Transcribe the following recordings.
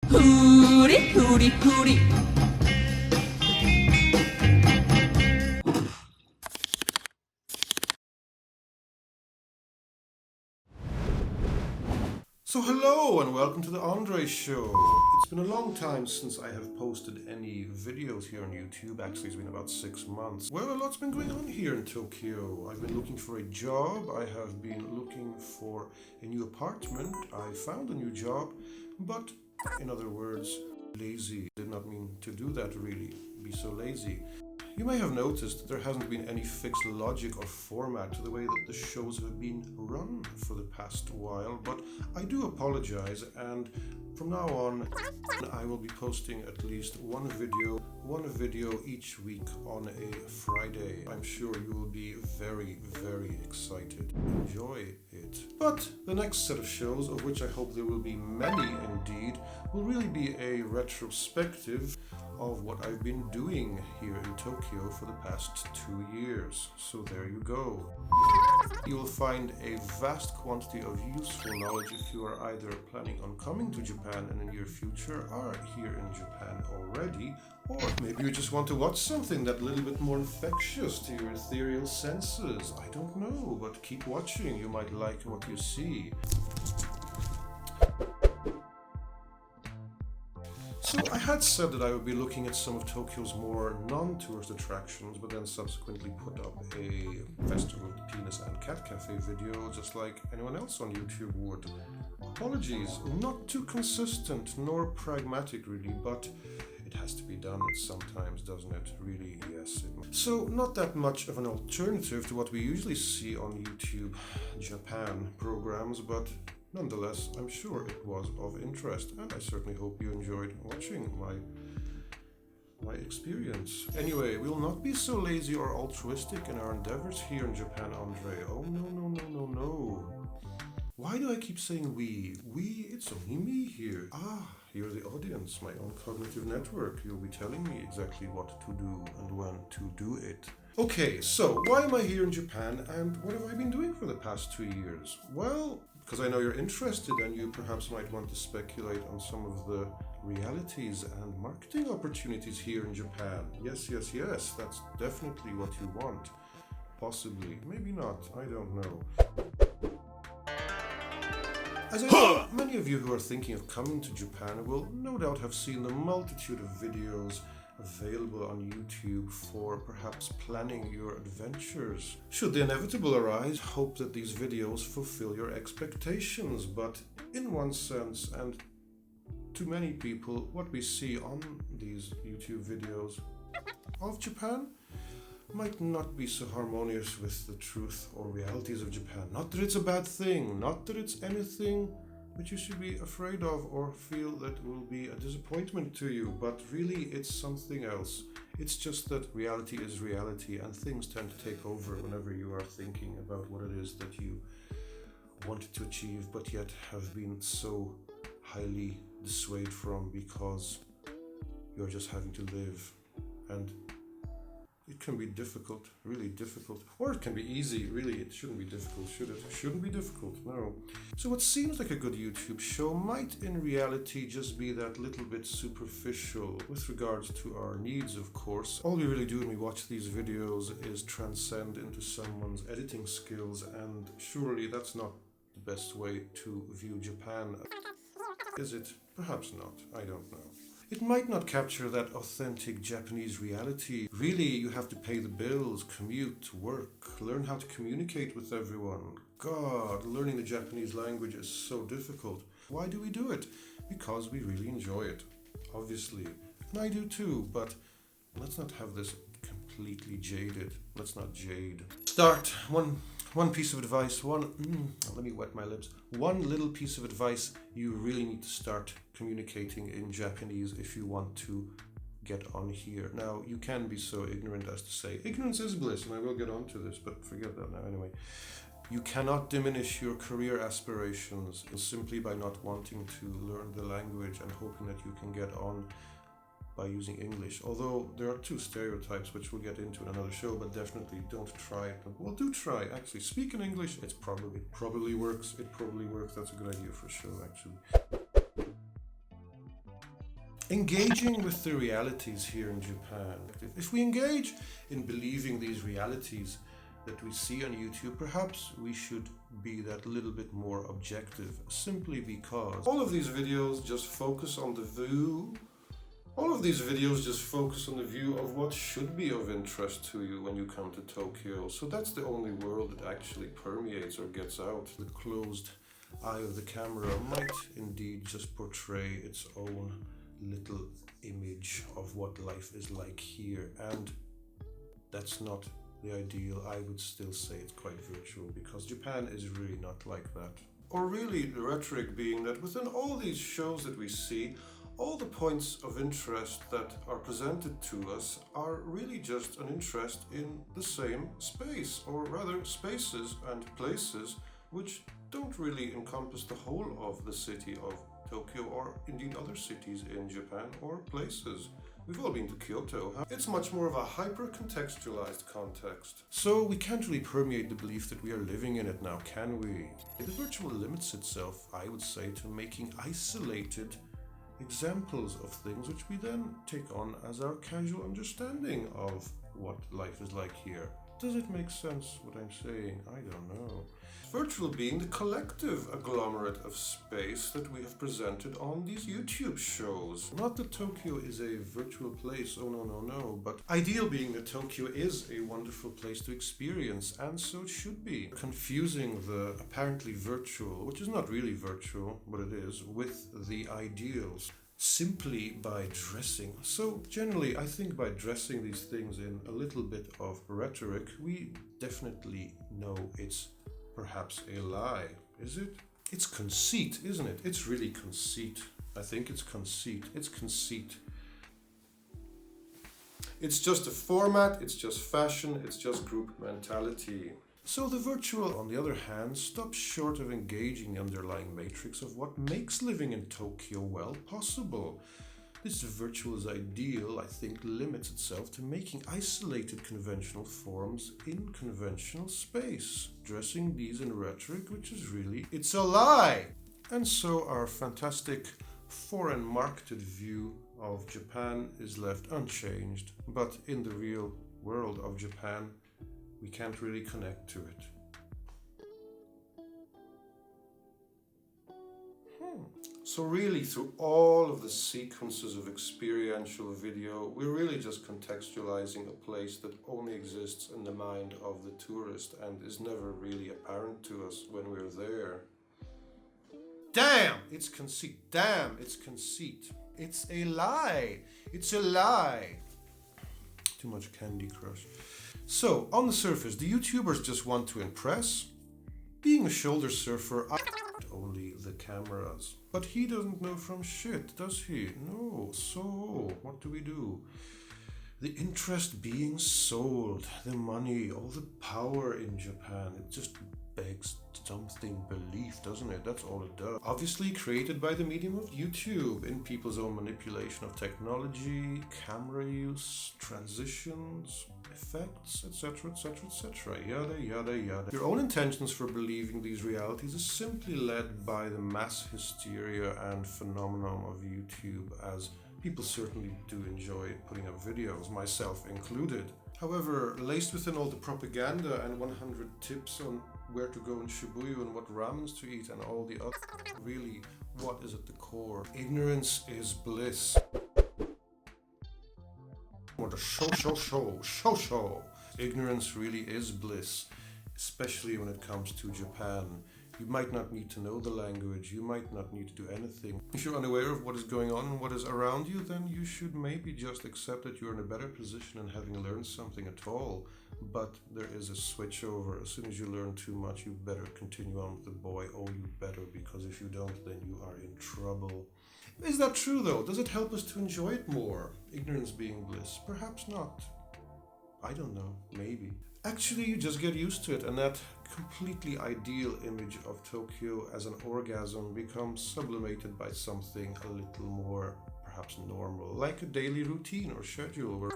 Hootie, hootie, hootie. So hello and welcome to the Andre Show. It's been a long time since I have posted any videos here on YouTube. Actually, it's been about 6 months. Well, a lot's been going on here in Tokyo. I've been looking for a job. I have been looking for a new apartment. I found a new job, but in other words, lazy. Did not mean to do that really. Be so lazy. You may have noticed that there hasn't been any fixed logic or format to the way that the shows have been run for the past while, but I do apologize, and from now on I will be posting at least one video each week on a Friday. I'm sure you will be very, very excited. Enjoy it. But the next set of shows, of which I hope there will be many indeed, will really be a retrospective of what I've been doing here in Tokyo for the past 2 years. So there you go. You will find a vast quantity of useful knowledge if you are either planning on coming to Japan in the near future, are here in Japan already, or maybe you just want to watch something that little bit more infectious to your ethereal senses. I don't know, but keep watching, you might like what you see. So I had said that I would be looking at some of Tokyo's more non-tourist attractions, but then subsequently put up a Festival of the Penis and Cat Cafe video just like anyone else on YouTube would. Apologies, not too consistent nor pragmatic really, but it has to be done sometimes, doesn't it? Really, yes. So not that much of an alternative to what we usually see on YouTube Japan programs, but nonetheless, I'm sure it was of interest, and I certainly hope you enjoyed watching my experience. Anyway, we'll not be so lazy or altruistic in our endeavors here in Japan, Andre. Oh no. Why do I keep saying we? We, it's only me here. You're the audience, my own cognitive network. You'll be telling me exactly what to do and when to do it. Okay, so why am I here in Japan and what have I been doing for the past 2 years? Well, because I know you're interested and you perhaps might want to speculate on some of the realities and marketing opportunities here in Japan. Yes, that's definitely what you want. Possibly, maybe not, I don't know. As I know, many of you who are thinking of coming to Japan will no doubt have seen the multitude of videos available on YouTube for perhaps planning your adventures. Should the inevitable arise, hope that these videos fulfill your expectations, but in one sense, and to many people, what we see on these YouTube videos of Japan might not be so harmonious with the truth or realities of Japan. Not that it's a bad thing, not that it's anything that you should be afraid of or feel that will be a disappointment to you, but really it's something else. It's just that reality is reality and things tend to take over whenever you are thinking about what it is that you wanted to achieve but yet have been so highly dissuaded from because you're just having to live. And it can be difficult, really difficult, or it can be easy. Really, it shouldn't be difficult, should it? Shouldn't be difficult, no. So what seems like a good YouTube show might in reality just be that little bit superficial with regards to our needs, of course. All we really do when we watch these videos is transcend into someone's editing skills, and surely that's not the best way to view Japan. Is it? Perhaps not, I don't know. It might not capture that authentic Japanese reality. Really, you have to pay the bills, commute, work, learn how to communicate with everyone. God, learning the Japanese language is so difficult. Why do we do it? Because we really enjoy it, obviously. And I do too, but let's not have this completely jaded. Let's not jade. Start. One piece of advice, let me wet my lips. One little piece of advice, you really need to start communicating in Japanese if you want to get on here. Now, you can be so ignorant as to say, ignorance is bliss, and I will get on to this, but forget that now anyway. You cannot diminish your career aspirations simply by not wanting to learn the language and hoping that you can get on by using English. Although there are 2 stereotypes which we'll get into in another show, but definitely don't try it. Well, do try. Actually, speak in English. It probably works. It probably works. That's a good idea for a show, actually. Engaging with the realities here in Japan. If we engage in believing these realities that we see on YouTube, perhaps we should be that little bit more objective, simply because all of these videos just focus on the view. All of these videos just focus on the view of what should be of interest to you when you come to Tokyo. So that's the only world that actually permeates or gets out. The closed eye of the camera might indeed just portray its own little image of what life is like here, and that's not the ideal. I would still say it's quite virtual, because Japan is really not like that. Or really, the rhetoric being that within all these shows that we see, all the points of interest that are presented to us are really just an interest in the same space, or rather spaces and places which don't really encompass the whole of the city of Tokyo, or indeed other cities in Japan or places. We've all been to Kyoto. It's much more of a hyper-contextualized context. So we can't really permeate the belief that we are living in it now, can we? The virtual limits itself, I would say, to making isolated examples of things which we then take on as our casual understanding of what life is like here. Does it make sense what I'm saying? I don't know. Virtual being the collective agglomerate of space that we have presented on these YouTube shows. Not that Tokyo is a virtual place, oh no, but ideal being that Tokyo is a wonderful place to experience, and so it should be. Confusing the apparently virtual, which is not really virtual, but it is, with the ideals, simply by dressing. So generally, I think by dressing these things in a little bit of rhetoric, we definitely know it's perhaps a lie. Is it? It's conceit, isn't it? It's really conceit. I think it's conceit. It's conceit. It's just a format, it's just fashion, it's just group mentality. So the virtual, on the other hand, stops short of engaging the underlying matrix of what makes living in Tokyo, well, possible. This virtual's ideal, I think, limits itself to making isolated conventional forms in conventional space, dressing these in rhetoric, which is really, it's a lie! And so our fantastic foreign marketed view of Japan is left unchanged, but in the real world of Japan, we can't really connect to it. So really, through all of the sequences of experiential video, we're really just contextualizing a place that only exists in the mind of the tourist and is never really apparent to us when we're there. Damn, it's conceit. Damn, it's conceit. It's a lie. It's a lie. Too much Candy Crush. So, on the surface, the YouTubers just want to impress. Being a shoulder surfer, I only the cameras. But he doesn't know from shit, does he? No. So, what do we do? The interest being sold, the money, all the power in Japan, it just begs something belief, doesn't it? That's all it does. Obviously created by the medium of YouTube, in people's own manipulation of technology, camera use, transitions, effects, etc, yada yada yada. Your own intentions for believing these realities is simply led by the mass hysteria and phenomenon of YouTube, as people certainly do enjoy putting up videos, myself included. However, laced within all the propaganda and 100 tips on where to go in Shibuya and what ramens to eat and all the other, really, what is at the core? Ignorance is bliss. Or the show. Ignorance really is bliss, especially when it comes to Japan. You might not need to know the language, you might not need to do anything. If you're unaware of what is going on and what is around you, then you should maybe just accept that you're in a better position in having learned something at all. But there is a switch over. As soon as you learn too much, you better continue on with the boy. Oh, you better, because if you don't, then you are in trouble. Is that true though? Does it help us to enjoy it more? Ignorance being bliss? Perhaps not. I don't know, maybe. Actually, you just get used to it, and that completely ideal image of Tokyo as an orgasm becomes sublimated by something a little more, perhaps normal, like a daily routine or schedule.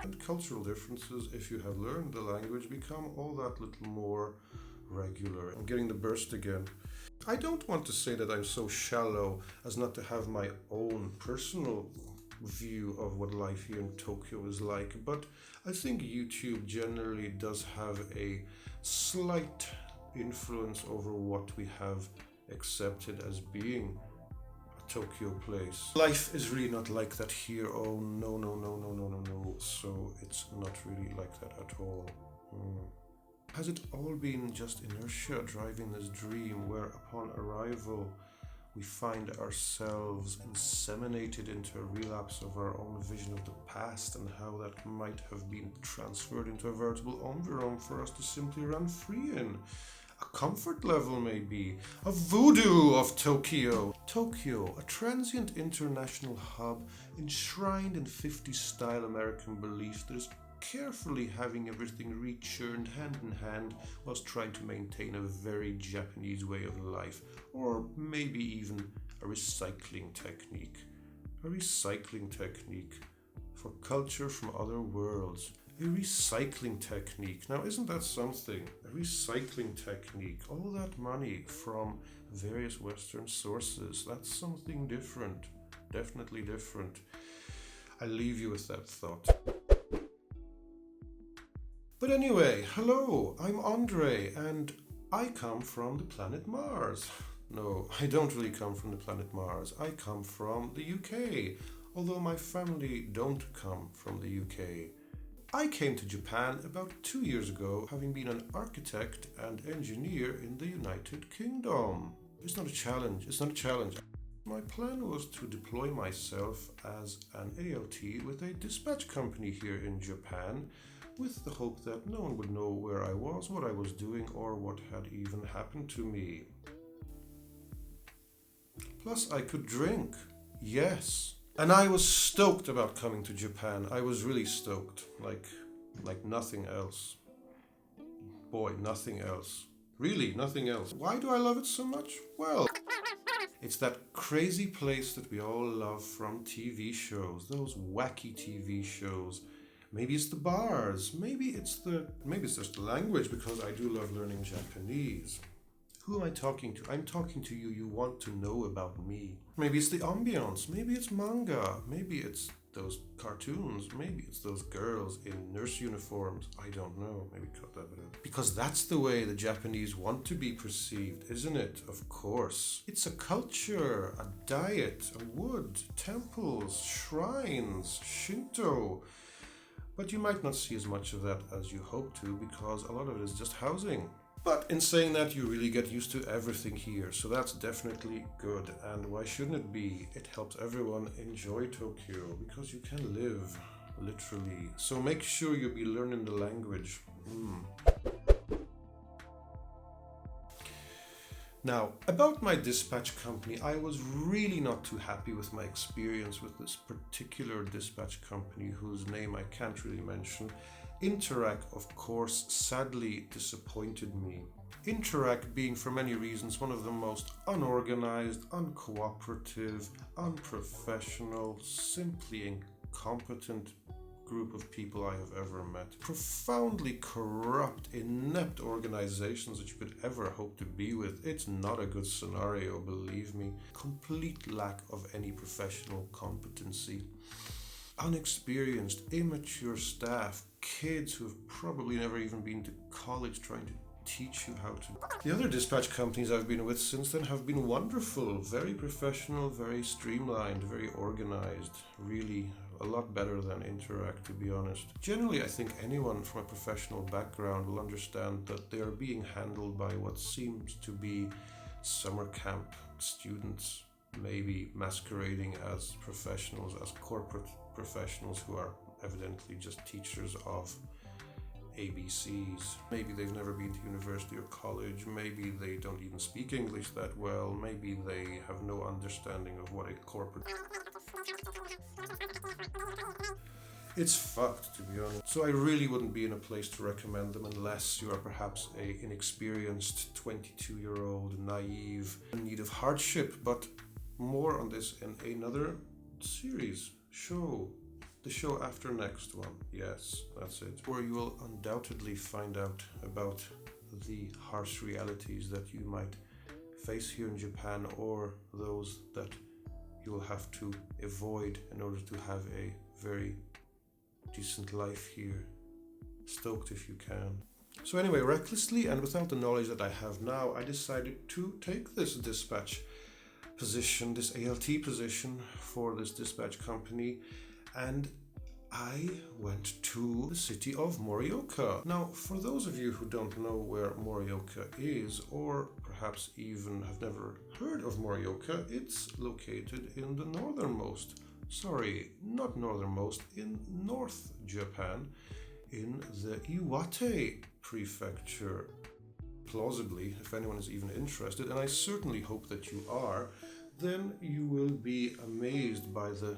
And cultural differences, if you have learned the language, become all that little more regular. I'm getting the burst again. I don't want to say that I'm so shallow as not to have my own personal view of what life here in Tokyo is like, but I think YouTube generally does have a slight influence over what we have accepted as being a Tokyo place. Life is really not like that here. Oh no, no, no, no, no, no, no. So it's not really like that at all. Has it all been just inertia driving this dream where upon arrival we find ourselves inseminated into a relapse of our own vision of the past and how that might have been transferred into a veritable environment for us to simply run free in? A comfort level maybe, a voodoo of Tokyo. Tokyo, a transient international hub enshrined in 50s style American beliefs that is carefully having everything rechurned hand in hand whilst trying to maintain a very Japanese way of life, or maybe even a recycling technique. A recycling technique for culture from other worlds. A recycling technique. Now, isn't that something? A recycling technique. All that money from various Western sources. That's something different. Definitely different. I leave you with that thought. But anyway, hello, I'm Andre, and I come from the planet Mars. No, I don't really come from the planet Mars. I come from the UK, although my family don't come from the UK. I came to Japan about 2 years ago, having been an architect and engineer in the United Kingdom. It's not a challenge. My plan was to deploy myself as an ALT with a dispatch company here in Japan, with the hope that no one would know where I was, what I was doing, or what had even happened to me. Plus, I could drink. Yes. And I was stoked about coming to Japan. I was really stoked. Like nothing else. Boy, nothing else. Really, nothing else. Why do I love it so much? Well, it's that crazy place that we all love from TV shows. Those wacky TV shows. Maybe it's the bars, maybe it's just the language, because I do love learning Japanese. Who am I talking to? I'm talking to you want to know about me. Maybe it's the ambience, maybe it's manga, maybe it's those cartoons, maybe it's those girls in nurse uniforms. I don't know, maybe cut that bit out. Because that's the way the Japanese want to be perceived, isn't it? Of course. It's a culture, a diet, a wood, temples, shrines, Shinto. But you might not see as much of that as you hope to, because a lot of it is just housing. But in saying that, you really get used to everything here, so that's definitely good. And why shouldn't it be? It helps everyone enjoy Tokyo, because you can live, literally. So make sure you be learning the language. Now, about my dispatch company, I was really not too happy with my experience with this particular dispatch company, whose name I can't really mention. Interac, of course, sadly disappointed me. Interac being, for many reasons, one of the most unorganized, uncooperative, unprofessional, simply incompetent group of people I have ever met. Profoundly corrupt, inept organizations that you could ever hope to be with. It's not a good scenario, believe me. Complete lack of any professional competency. Unexperienced, immature staff, kids who have probably never even been to college trying to teach you how to. The other dispatch companies I've been with since then have been wonderful, very professional, very streamlined, very organized, really a lot better than Interac, to be honest. Generally, I think anyone from a professional background will understand that they are being handled by what seems to be summer camp students, maybe masquerading as professionals, as corporate professionals who are evidently just teachers of ABCs. Maybe they've never been to university or college, maybe they don't even speak English that well, maybe they have no understanding of what a corporate... It's fucked, to be honest. So I really wouldn't be in a place to recommend them unless you are perhaps an inexperienced 22-year-old, naive, in need of hardship. But more on this in another series, the show after next one. Yes, that's it. Where you will undoubtedly find out about the harsh realities that you might face here in Japan, or those that you will have to avoid in order to have a very decent life here. Stoked if you can. So anyway, recklessly and without the knowledge that I have now, I decided to take this dispatch position, this ALT position for this dispatch company, and I went to the city of Morioka. Now, for those of you who don't know where Morioka is, or perhaps even have never heard of Morioka, it's located in the not northernmost, in North Japan, in the Iwate prefecture. Plausibly, if anyone is even interested, and I certainly hope that you are, then you will be amazed by the